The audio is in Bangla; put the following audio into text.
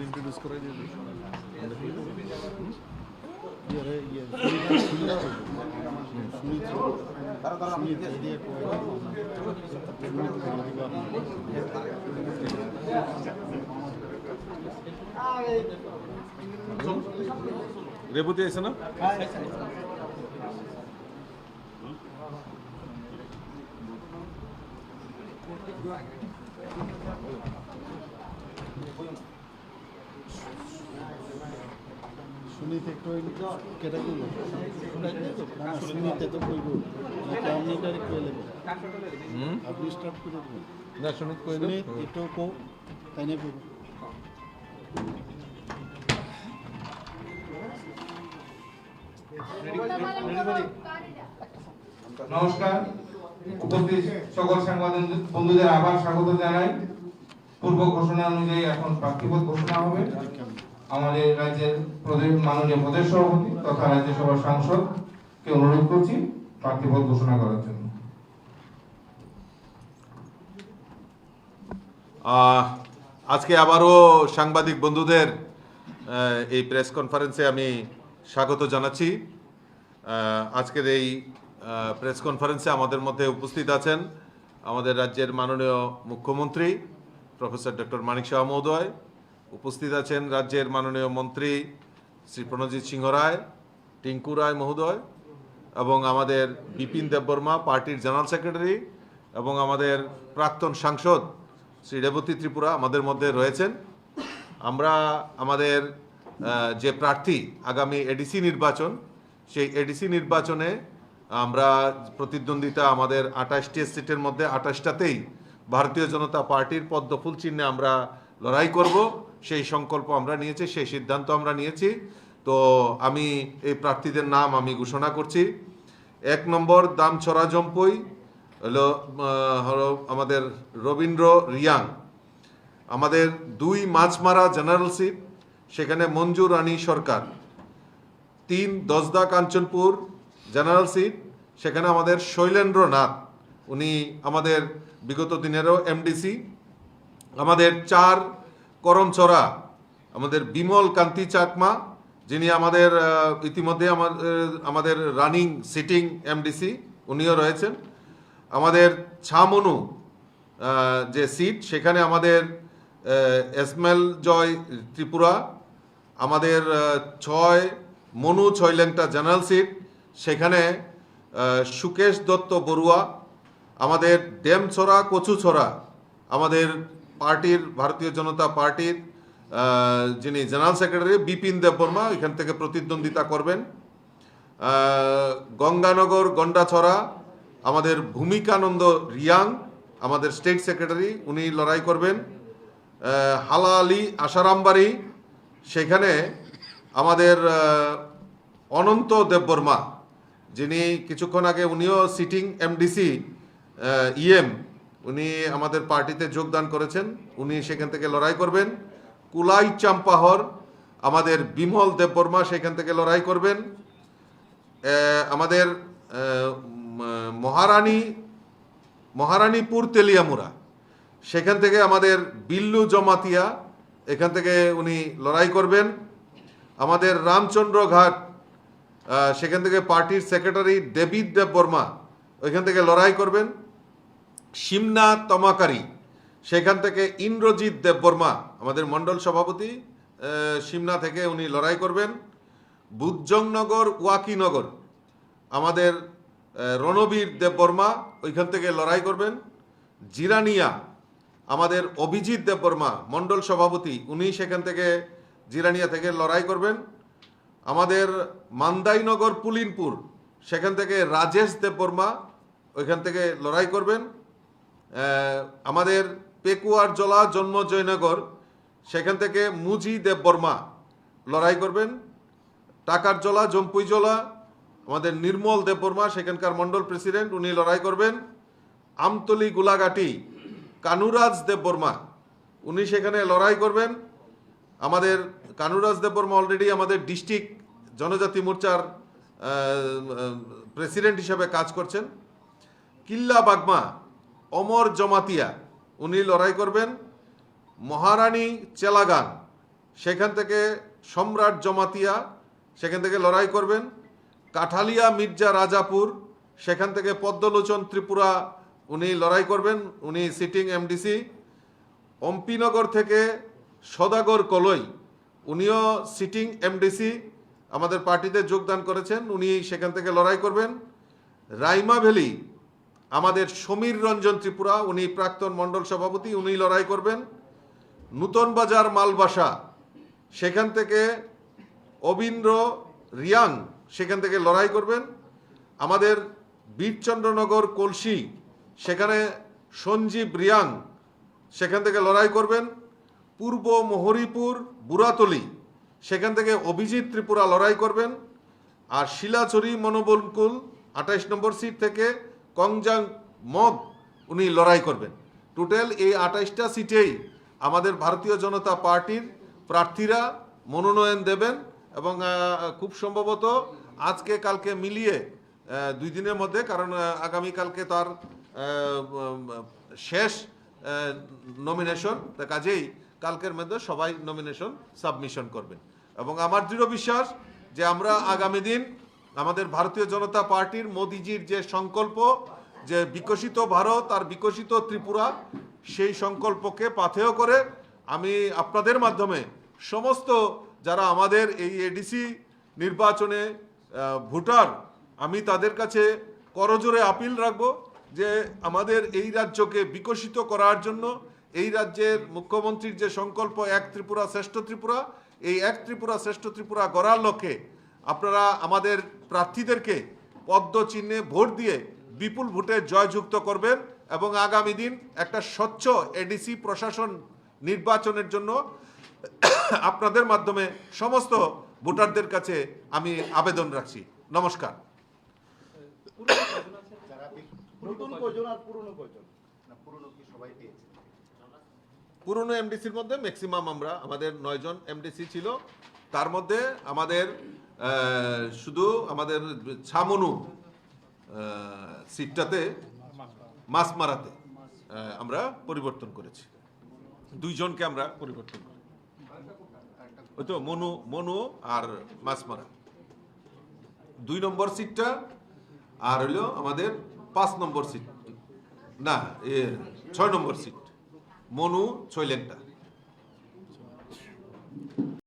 ইন্ট্রোডিউস করাই রেবতী আছে না? সুনীত একটু কেটে দিল সুনীতে তো কইব আপনি ডাইরেক্ট কই লেগে আপনি স্টার্ট করে দেবেন না সুনীত কই সুনীত একটু কো তাই না কইব নমস্কার, উপস্থিত সকল সাংবাদিক বন্ধুদের আবার স্বাগত জানাই। পূর্ব ঘোষণা অনুযায়ী এখন প্রার্থীপদ ঘোষণা হবে। আমাদের রাজ্যের মাননীয় প্রদেশ সভাপতি তথা রাজ্যসভার সাংসদকে অনুরোধ করছি প্রার্থীপদ ঘোষণা করার জন্য। আজকে আবারও সাংবাদিক বন্ধুদের এই প্রেস কনফারেন্সে আমি স্বাগত জানাচ্ছি। আজকের এই প্রেস কনফারেন্সে আমাদের মধ্যে উপস্থিত আছেন আমাদের রাজ্যের মাননীয় মুখ্যমন্ত্রী প্রফেসর ডক্টর মানিক সাহা মহোদয়, উপস্থিত আছেন রাজ্যের মাননীয় মন্ত্রী শ্রী প্রণজিৎ সিংহ রায়, টিঙ্কু রায় মহোদয়, এবং আমাদের বিপিন দেববর্মা পার্টির জেনারেল সেক্রেটারি, এবং আমাদের প্রাক্তন সাংসদ শ্রী রেবতী ত্রিপুরা আমাদের মধ্যে রয়েছেন। আমরা আমাদের যে প্রার্থী আগামী এডিসি নির্বাচন, সেই এডিসি নির্বাচনে আমরা প্রতিদ্বন্দ্বিতা আমাদের 28টি সিটের মধ্যে 28টাতেই ভারতীয় জনতা পার্টির পদ্মফুল চিহ্নে আমরা লড়াই করব, সেই সংকল্প আমরা নিয়েছি, সেই সিদ্ধান্ত আমরা নিয়েছি। তো আমি এই প্রার্থীদের নাম আমি ঘোষণা করছি। 1 নম্বর দামছড়া জম্পুই হলো আমাদের রবীন্দ্র রিয়াং। আমাদের 2 মাছমারা জেনারেল সিট, সেখানে মঞ্জু রানী সরকার। 3 দশদা কাঞ্চনপুর জেনারেল সিট, সেখানে আমাদের শৈলেন্দ্র নাথ, উনি আমাদের বিগত দিনেরও এমডিসি। আমাদের 4 করমচড়া আমাদের বিমল কান্তি চাকমা, যিনি আমাদের ইতিমধ্যে আমাদের রানিং সিটিং এমডিসি, উনিও রয়েছেন। আমাদের ছামনু যে সিট, সেখানে আমাদের এসমেল জয় ত্রিপুরা। আমাদের 6 মনু ছয়লেংটা জেনারেল সিট, সেখানে সুকেশ দত্ত বড়ুয়া। আমাদের ডেমছড়া কচুছড়া আমাদের পার্টির ভারতীয় জনতা পার্টির যিনি জেনারেল সেক্রেটারি বিপিন দেববর্মা এখান থেকে প্রতিদ্বন্দ্বিতা করবেন। গঙ্গানগর গন্ডাছড়া আমাদের ভূমিকানন্দ রিয়াং, আমাদের স্টেট সেক্রেটারি, উনি লড়াই করবেন। হালালি আশারামবাড়ি, সেখানে আমাদের অনন্ত দেববর্মা, যিনি কিছুক্ষণ আগে উনিও সিটিং এমডিসি ইএম, উনি আমাদের পার্টিতে যোগদান করেছেন, উনি সেখান থেকে লড়াই করবেন। কুলাই চাম্পাহর আমাদের বিমল দেববর্মা সেখান থেকে লড়াই করবেন। আমাদের মহারানীপুর তেলিয়ামুড়া, সেখান থেকে আমাদের বিল্লু জমাতিয়া, এখান থেকে উনি লড়াই করবেন। আমাদের রামচন্দ্র ঘাট, সেখান থেকে পার্টির সেক্রেটারি ডেভিড দেববর্মা ওইখান থেকে লড়াই করবেন। সিমনা তমাকারি, সেখান থেকে ইন্দ্রজিৎ দেববর্মা আমাদের মণ্ডল সভাপতি সিমনা থেকে উনি লড়াই করবেন। বুজ্জংনগর ওয়াকিনগর আমাদের রণবীর দেববর্মা ওইখান থেকে লড়াই করবেন। জিরানিয়া আমাদের অভিজিৎ দেববর্মা মণ্ডল সভাপতি, উনি সেখান থেকে জিরানিয়া থেকে লড়াই করবেন। আমাদের মান্দাইনগর পুলিনপুর, সেখান থেকে রাজেশ দেববর্মা ওইখান থেকে লড়াই করবেন। আমাদের পেকুয়ার জলা জন্মজয়নগর, সেখান থেকে মুজি দেববর্মা লড়াই করবেন। টাকার জলা জম্পুই জলা আমাদের নির্মল দেববর্মা সেখানকার মণ্ডল প্রেসিডেন্ট, উনি লড়াই করবেন। আমতলি গোলাঘাটি কানুরাজ দেববর্মা, উনি সেখানে লড়াই করবেন। আমাদের কানুরাজ দেববর্মা অলরেডি আমাদের ডিস্ট্রিক্ট জনজাতি মোর্চার প্রেসিডেন্ট হিসাবে কাজ করছেন, কিল্লা বাগমা অমর জমাতিয়া উনি লড়াই করবেন। মহারানী চেলাগান সেখান থেকে সম্রাট জমাতিয়া সেখান থেকে লড়াই করবেন। কাঠালিয়া মির্জা রাজাপুর সেখান থেকে পদ্মলোচন ত্রিপুরা উনি লড়াই করবেন, উনি সিটিং এমডিসি। অম্পিনগর থেকে সদাগর কলই উনিও সিটিং এমডিসি, আমাদের পার্টিতে যোগদান করেছেন, উনি সেখান থেকে লড়াই করবেন। রাইমা ভ্যালি আমাদের সমীর রঞ্জন ত্রিপুরা উনি প্রাক্তন মণ্ডল সভাপতি, উনি লড়াই করবেন। নূতন বাজার মালবাসা সেখান থেকে অবিন্দ্র রিয়াং সেখান থেকে লড়াই করবেন। আমাদের বীরচন্দ্রনগর কলসি সেখানে সঞ্জীব রিয়াং সেখান থেকে লড়াই করবেন। পূর্ব মোহরিপুর বুড়াতলি সেখান থেকে অভিজিৎ ত্রিপুরা লড়াই করবেন। আর শিলাচুরি মনোবলকুল 28 নম্বর সিট থেকে কংজাং মগ উনি লড়াই করবেন। টোটাল এই 28টা সিটেই আমাদের ভারতীয় জনতা পার্টির প্রার্থীরা মনোনয়ন দেবেন এবং খুব সম্ভবত আজকে কালকে মিলিয়ে 2 দিনের মধ্যে, কারণ আগামীকালকে তার শেষ নমিনেশন, কাজেই কালকের মধ্যে সবাই নমিনেশন সাবমিশন করবেন। এবং আমার দৃঢ় বিশ্বাস যে আমরা আগামী দিন আমাদের ভারতীয় জনতা পার্টির মোদিজির যে সংকল্প যে বিকশিত ভারত আর বিকশিত ত্রিপুরা, সেই সংকল্পকে পাথেয় করে আমি আপনাদের মাধ্যমে সমস্ত যারা আমাদের এই এডিসি নির্বাচনে ভোটার, আমি তাদের কাছে করজোরে আপিল রাখবো যে আমাদের এই রাজ্যকে বিকশিত করার জন্য এই রাজ্যের মুখ্যমন্ত্রীর যে সংকল্প এক ত্রিপুরা শ্রেষ্ঠ ত্রিপুরা, এই এক ত্রিপুরা শ্রেষ্ঠ ত্রিপুরা গড়ার লক্ষ্যে আপনারা আমাদের প্রার্থীদেরকে পদ্ম চিহ্নে ভোট দিয়ে বিপুল ভোটে জয়যুক্ত করবেন এবং আগামী দিন একটা স্বচ্ছ এডিসি প্রশাসন নির্বাচনের জন্য আপনাদের মাধ্যমে সমস্ত ভোটারদের কাছে আমি আবেদন রাখছি। নমস্কার। পুরনো এমডিসির মধ্যে ম্যাক্সিমাম আমাদের 9 জন এমডিসি ছিল, তার মধ্যে আমাদের শুধু আমাদের ছামনু সিটটাতে মাসমারাতে আমরা পরিবর্তন করেছি, 2 জনকে আমরা পরিবর্তন করি, ওই তো মনু আর মাসমারা 2 নম্বর সিটটা, আর হইলো আমাদের 5 নম্বর সিট না 6 নম্বর সিট মনু ছয়লেনটা।